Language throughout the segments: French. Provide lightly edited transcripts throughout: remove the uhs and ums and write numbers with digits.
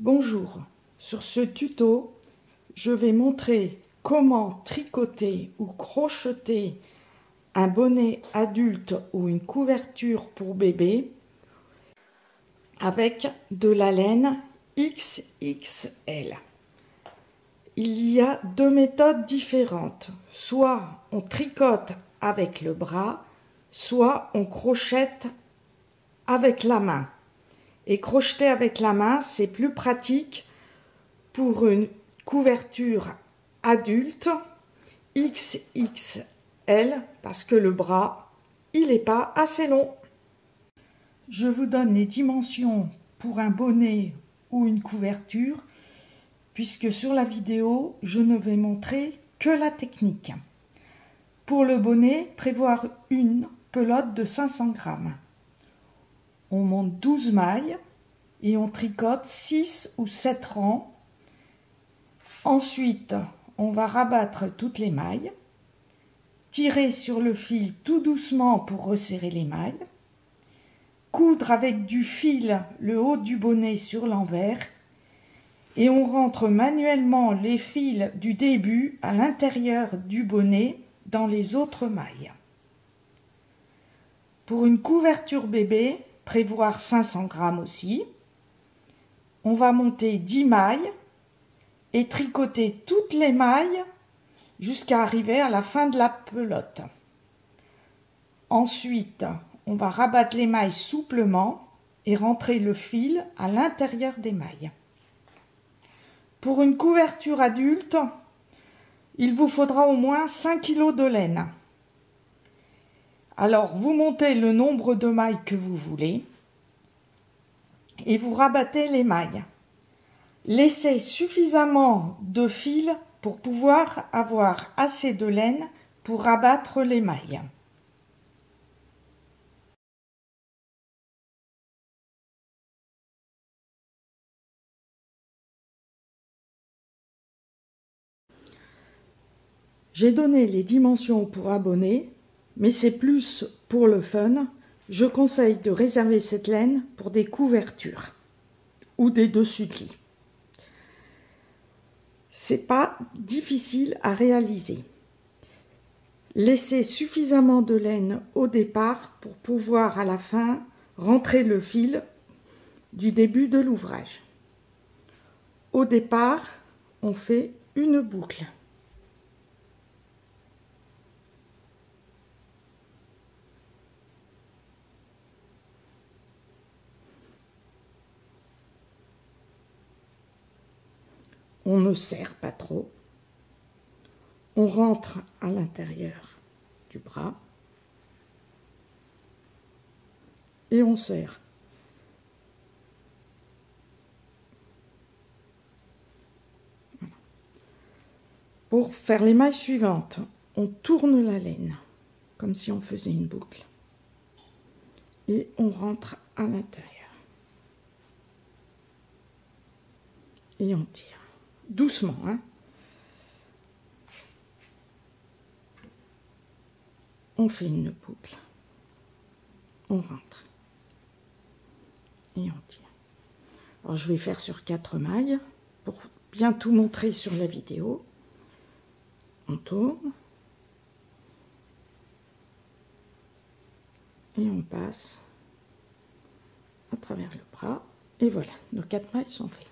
Bonjour, sur ce tuto, je vais montrer comment tricoter ou crocheter un bonnet adulte ou une couverture pour bébé avec de la laine XXL. Il y a deux méthodes différentes, soit on tricote avec le bras, soit on crochette avec la main. Et crocheter avec la main, c'est plus pratique pour une couverture adulte XXL parce que le bras, il n'est pas assez long. Je vous donne les dimensions pour un bonnet ou une couverture puisque sur la vidéo, je ne vais montrer que la technique. Pour le bonnet, prévoir une pelote de 500 grammes. On monte 12 mailles et on tricote 6 ou 7 rangs. Ensuite, on va rabattre toutes les mailles, tirer sur le fil tout doucement pour resserrer les mailles, coudre avec du fil le haut du bonnet sur l'envers et on rentre manuellement les fils du début à l'intérieur du bonnet dans les autres mailles. Pour une couverture bébé, prévoir 500 grammes aussi. On va monter 10 mailles et tricoter toutes les mailles jusqu'à arriver à la fin de la pelote. Ensuite, on va rabattre les mailles souplement et rentrer le fil à l'intérieur des mailles. Pour une couverture adulte, il vous faudra au moins 5 kg de laine. Alors, vous montez le nombre de mailles que vous voulez et vous rabattez les mailles. Laissez suffisamment de fil pour pouvoir avoir assez de laine pour rabattre les mailles. J'ai donné les dimensions pour un bonnet, mais c'est plus pour le fun. Je conseille de réserver cette laine pour des couvertures ou des dessus de lit. C'est pas difficile à réaliser. Laissez suffisamment de laine au départ pour pouvoir à la fin rentrer le fil du début de l'ouvrage. Au départ, on fait une boucle. On ne serre pas trop. On rentre à l'intérieur du bras et on serre. Pour faire les mailles suivantes, on tourne la laine comme si on faisait une boucle et on rentre à l'intérieur et on tire doucement, hein. On fait une boucle, on rentre et on tire. Alors je vais faire sur 4 mailles pour bien tout montrer sur la vidéo. On tourne et on passe à travers le bras et voilà, nos 4 mailles sont faites.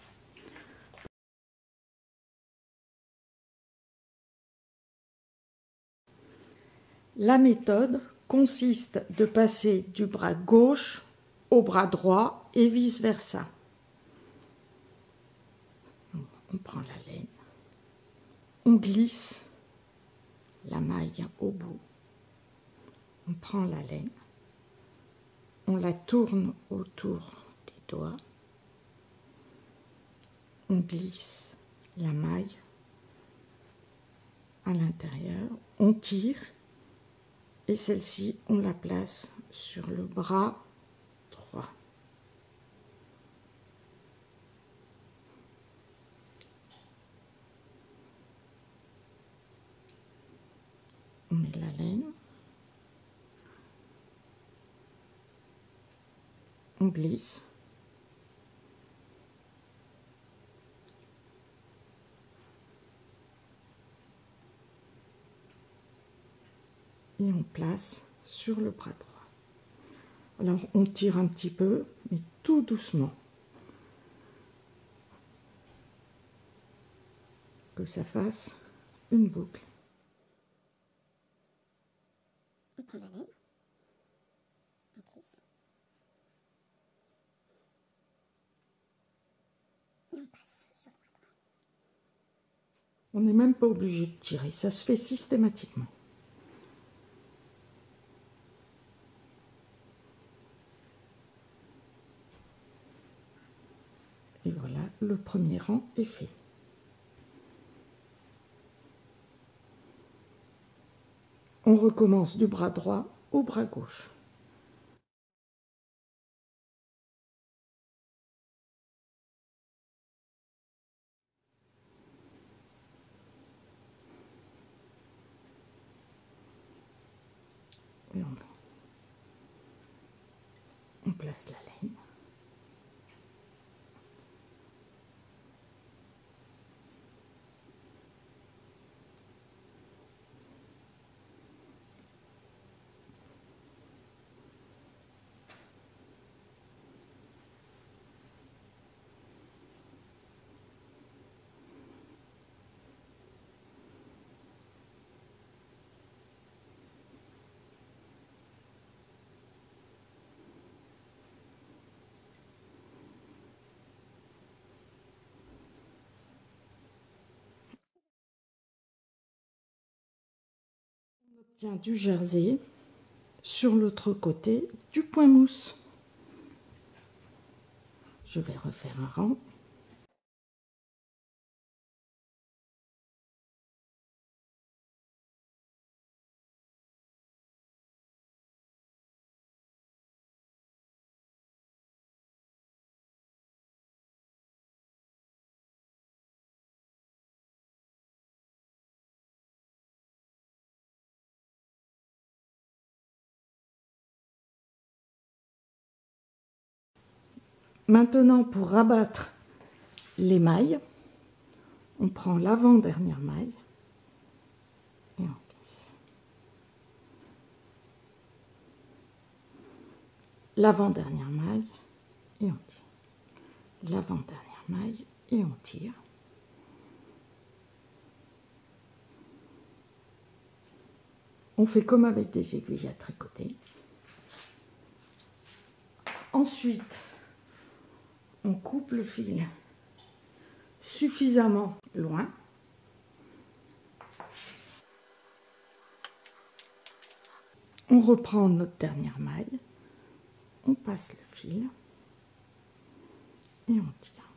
La méthode consiste de passer du bras gauche au bras droit et vice-versa. On prend la laine, on glisse la maille au bout, on prend la laine, on la tourne autour des doigts, on glisse la maille à l'intérieur, on tire et celle-ci, on la place sur le bras droit. On met la laine, on glisse et on place sur le bras droit. Alors on tire un petit peu, mais tout doucement, que ça fasse une boucle. On prend la laine, on glisse, et on passe sur le bras droit. On n'est même pas obligé de tirer, ça se fait systématiquement. Et voilà, le premier rang est fait. On recommence du bras droit au bras gauche. Et on place la laine. On obtient du jersey sur l'autre côté du point mousse. Je vais refaire un rang. Maintenant, pour rabattre les mailles, on prend l'avant-dernière maille et on glisse. L'avant-dernière maille et on tire. L'avant-dernière maille et on tire. On fait comme avec des aiguilles à tricoter. Ensuite, on coupe le fil suffisamment loin. On reprend notre dernière maille, on passe le fil et on tire.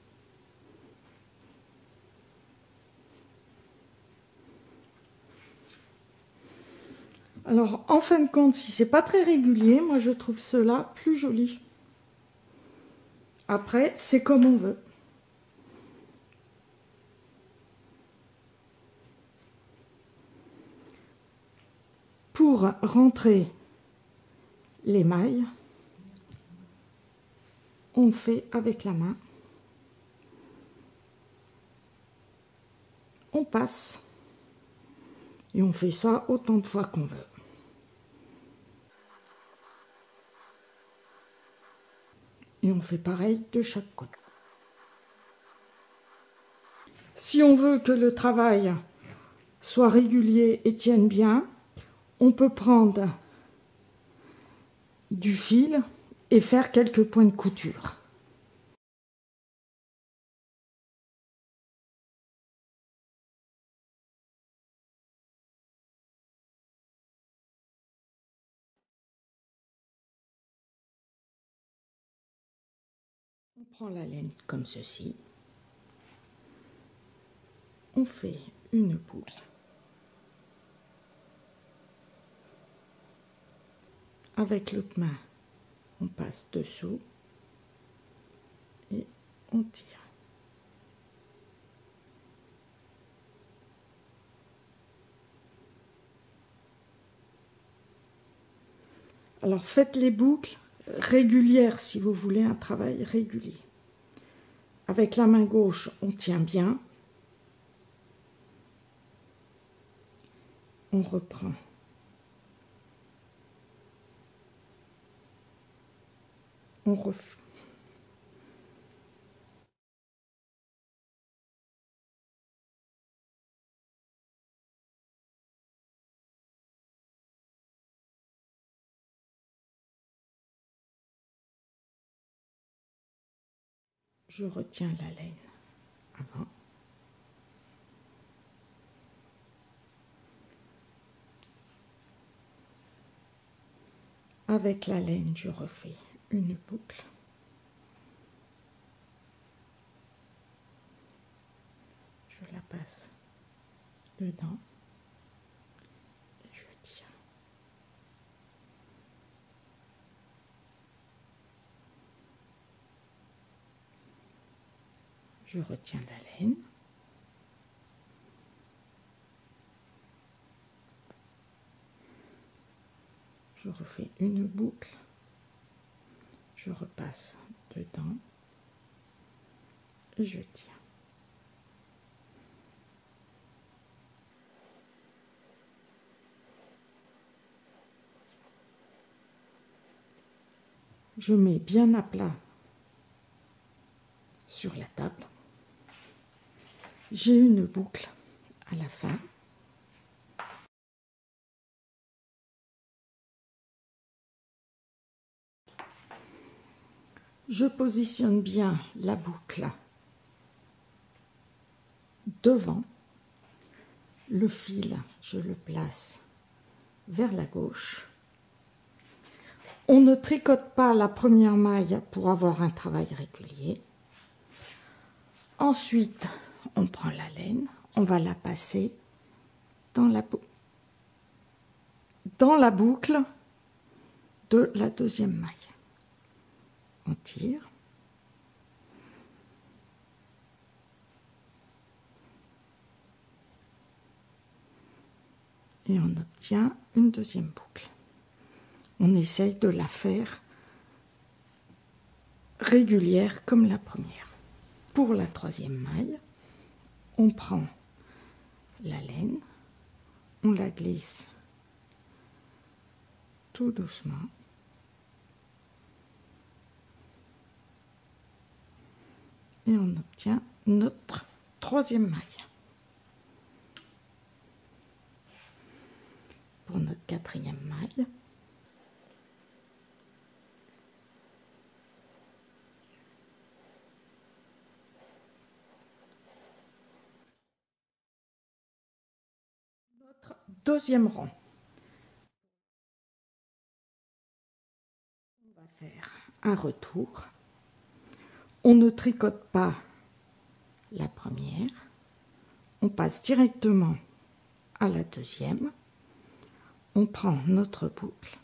Alors, en fin de compte, si c'est pas très régulier, moi je trouve cela plus joli. Après, c'est comme on veut. Pour rentrer les mailles, on fait avec la main. On passe. Et on fait ça autant de fois qu'on veut. Et on fait pareil de chaque côté. Si on veut que le travail soit régulier et tienne bien, on peut prendre du fil et faire quelques points de couture. On prend la laine comme ceci. On fait une boucle. Avec l'autre main, on passe dessous et on tire. Alors faites les boucles régulières si vous voulez un travail régulier. Avec la main gauche, on tient bien. On reprend on refait. Je retiens la laine avant. Avec la laine, je refais une boucle. Je la passe dedans et je tire. Je retiens la laine. Je refais une boucle. Je repasse dedans et je tire. Je mets bien à plat sur la table. J'ai une boucle à la fin. Je positionne bien la boucle devant. Le fil, je le place vers la gauche. On ne tricote pas la première maille pour avoir un travail régulier. Ensuite, on prend la laine, on va la passer dans la boucle de la deuxième maille. On tire. Et on obtient une deuxième boucle. On essaye de la faire régulière comme la première. Pour la troisième maille, on prend la laine, on la glisse tout doucement. Et on obtient notre troisième maille. Pour notre quatrième maille, notre deuxième rang. On va faire un retour. On ne tricote pas la première. On passe directement à la deuxième. On prend notre boucle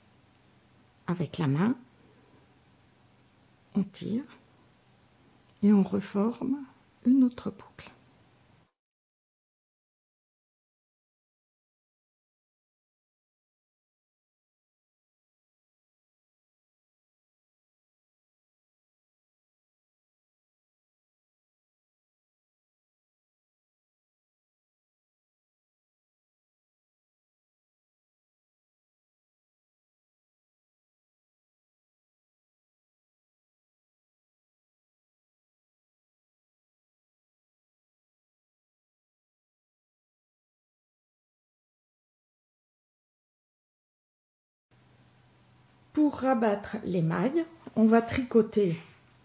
avec la main, on tire et on reforme une autre boucle. Pour rabattre les mailles, on va tricoter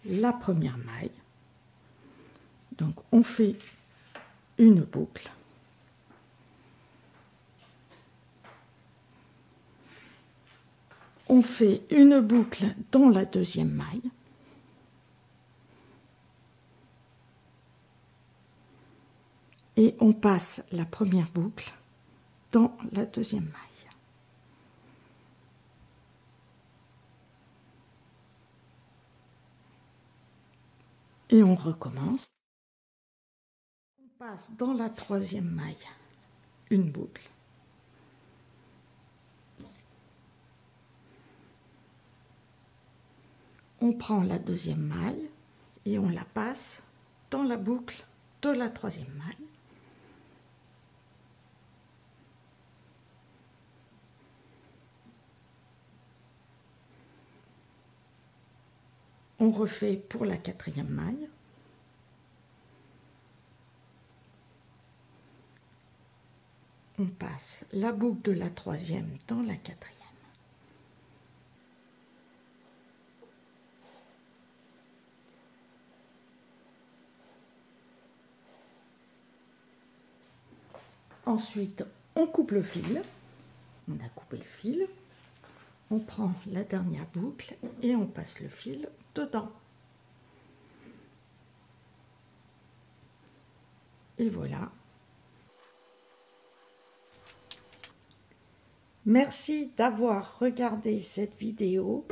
la première maille. Donc on fait une boucle. On fait une boucle dans la deuxième maille. Et on passe la première boucle dans la deuxième maille. Et on recommence. On passe dans la troisième maille une boucle. On prend la deuxième maille et on la passe dans la boucle de la troisième maille. On refait pour la 4e maille. On passe la boucle de la 3e dans la 4e. Ensuite, on coupe le fil. On a coupé le fil. On prend la dernière boucle et on passe le fil dedans. Et voilà. Merci d'avoir regardé cette vidéo.